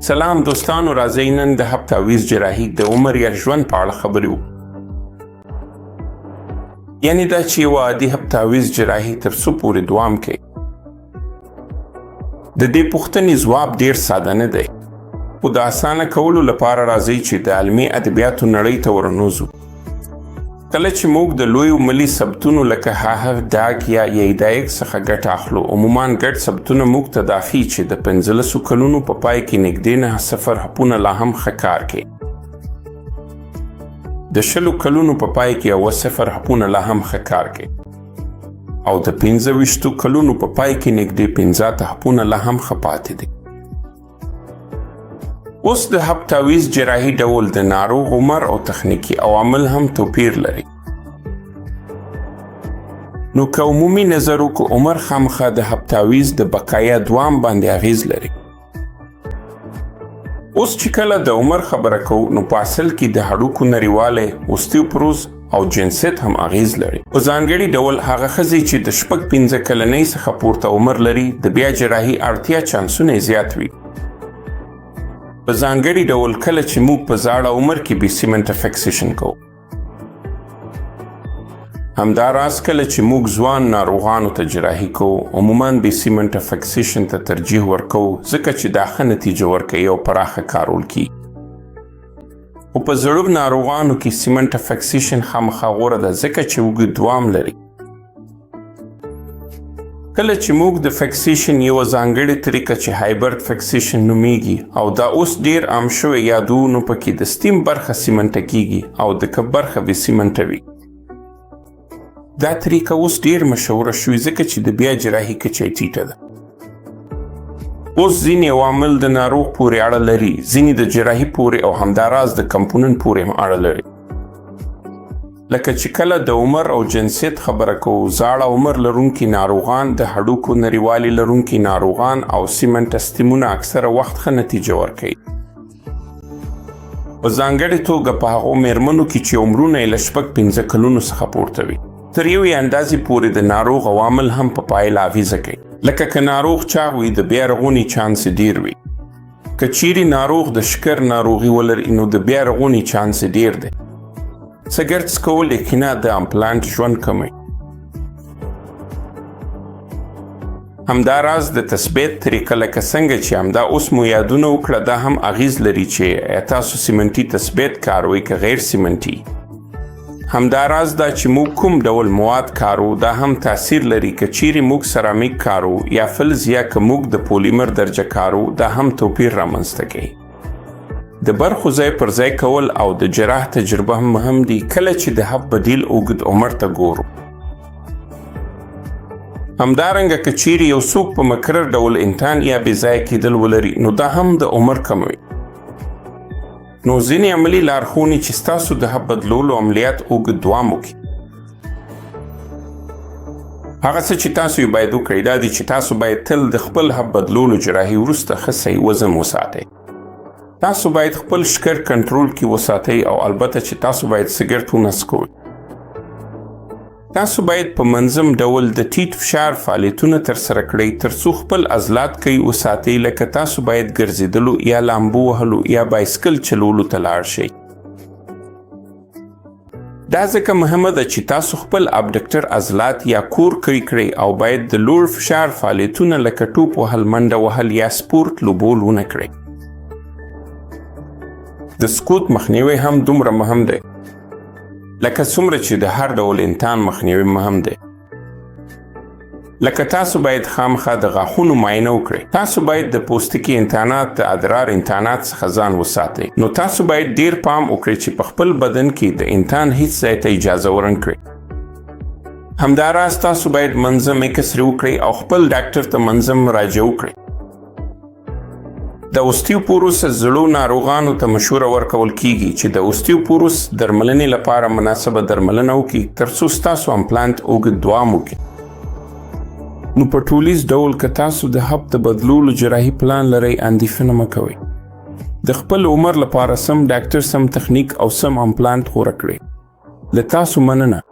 سلام دوستانو، راځئ نن د هب تعویض جراحي د عمر یا ژوند په اړه خبرې وکړو. یعنې دا چې یو عادي هب تعویض جراحي تر څو پورې دوام کوي. د دې پوښتنې ځواب ډېر ساده نه دی، خو د اسانه کولو لپاره راځئ چې د علمي ادبیاتو نړۍ ته ورنوځو. کله چې موږ د لویو ملي ثبتونو لکه هاهر ډاک یا ایدایک څخه ګټه اخلو، عموماً ګډ ثبتونه موږ ته دا ښیي چې د 15 کلونو په پای کې نږدې 9 هپونه لا هم ښه کار کوي. د 20 کلونو په پای کې 0 هپونه لا هم ښه کار کوي. او د 25 کلونو په پای کې نږدې 15 هپونه لا هم ښه پاتې دي. اوس د هب تعویض جراحي ډول د ناروغ عمر او تخنیکي عوامل هم توپیر لري. نو که عمومي نظر وکړو، عمر خامخا د هب تعویض د بقایا دوام باندې اغیز لري. اوس چې کله د عمر خبره کوو، نو په اصل کې د هډوکو نریوالی، اوستیوپروز او جنسیت هم اغیز لري. په ځانګړي ډول هغه ښځې چې د 5 کلنۍ څخه پورته عمر لري، د بیا جراحي اړتیا چانسونه زیات وي. په ځانګړي ډول کله چې موږ په زاړه عمر کې بې سیمنټه فکسیشن کوو. همداراز کله چې موږ ځوان ناروغانو ته جراحي کوو، عموماً بې سیمنټه فکسیشن ته ترجیح ورکوو، ځکه چې دا ښه نتیجه ورکوي او پراخه کارول کیږي. خو په زړو ناروغانو کې سیمنټه فکسیشن خامخا غوره ده، ځکه چې اوږد دوام لري. کله چې موږ د فکسیشن یو ځانګړې طریقه چې هایبرد فکسیشن نومیږي، او دا اوس ډیر عام شوی یادو، نو پکې د سټیم برخه سیمنټه کیږي او د کپ برخه به سیمنټه وي. دا طریقه اوس ډیر مشهوره شوې، ځکه چې د بیا جراحي کچه ټیټه ده. اوس ځینې عوامل د ناروغ پورې اړه لري، ځینې د جراحي پورې، او همداراز د کمپوننت پورې هم اړه لري. لکه چې کله د عمر او جنسیت خبره کوو، زاړه عمر لرونکي ناروغان، د هډوکو نریوالي لرونکي ناروغان او سیمنټه سټیمونه اکثره وخت ښه نتیجه ورکوي. په ځانګړې توګه په هغو میرمنو کې چې عمرونه یې له 5 کلونو څخه پورته وي. تر یوې اندازې پورې د ناروغ عوامل هم په پایله اغیزه کوي. لکه که ناروغ چاغ وي، د بیا رغونې چانس ډیر وي. که چیرې ناروغ د شکر ناروغي ولري، نو د بیا رغونې چانس ډیر دی. سګرټ څکول یقینا د امپلانټ ژوند کموي. همداراز د تثبیت طریقه، لکه څنګه چې همدا اوس مو یادونه وکړه، دا هم اغیز لري چې تاسو سیمنټي تثبیت کاروئ که غیر سیمنټي. همداراز دا چې موږ کوم ډول مواد کارو، دا هم تاثیر لري. که چیرې موږ سرامیک کارو یا فلز، یا که موږ د پولیمر درجه کارو، دا هم توپیر رامنځته کوي. د برخو ځای پر ځای کول او د جراح تجربه هم مهم دي، کله چې د هب بدیل اوږد عمر ته ګورو. همدارنګه که چیرې یو څوک په مکرر ډول انتان یا بې ځایه کېدل ولري، نو دا هم د عمر کموي. نو ځینې عملي لارښوونې چې ستاسو د هب بدلولو عملیات اوږد دوام وکړي. هغه څه چې تاسو یې باید وکړئ دا دي چې تاسو باید تل د خپل هب بدلولو جراحي وروسته ښه صحیح وزن وساتئ. تاسو باید خپل شکر کنټرول کې وساتئ، او البته چې تاسو باید سګرټ ونه څکوئ. تاسو باید په منظم ډول د ټیټ فشار فعالیتونه ترسره کړئ، ترڅو خپل عضلات قوي وساتئ. لکه تاسو باید ګرځېدلو یا لامبو وهلو یا بایسکل چلولو ته لاړ شئ. دا ځکه مهمه ده چې تاسو خپل ابډکټر عضلات یا کور قوي کړئ، او باید د لوړ فشار فعالیتونه لکه ټوپ وهل، منډه وهل یا سپورت لوبول ونه کړئ. د سکوت مخنیوي هم دومره مهم دی، لکه څومره چې د هر ډول انتان مخنیوي مهم دی. لکه تاسو باید خامخا د غاښونو معاینه وکړئ. تاسو باید د پوستکي انتانات، د ادرار انتانات څخه ځان وساتئ. نو تاسو باید ډیر پام وکړئ چې په خپل بدن کې د انتان هیڅ ځای ته اجازه ورنکړئ. همداراز تاسو باید منظم اکسرې وکړئ او خپل ډاکټر ته منظم مراجعه وکړئ. د اوستیوپوروس زړو ناروغانو ته مشوره ورکول کیږي چې د اوستیوپوروس درملنې لپاره مناسبه درملنه وکړي، ترڅو ستاسو امپلانټ اوږد دوام وکړي. نو په ټولیز ډول که تاسو د هب د بدلولو جراحي پلان لرئ، اندېښنه مه کوئ. د خپل عمر لپاره سم ډاکټر، سم تخنیک او سم امپلانټ غوره کړئ. له تاسو مننه.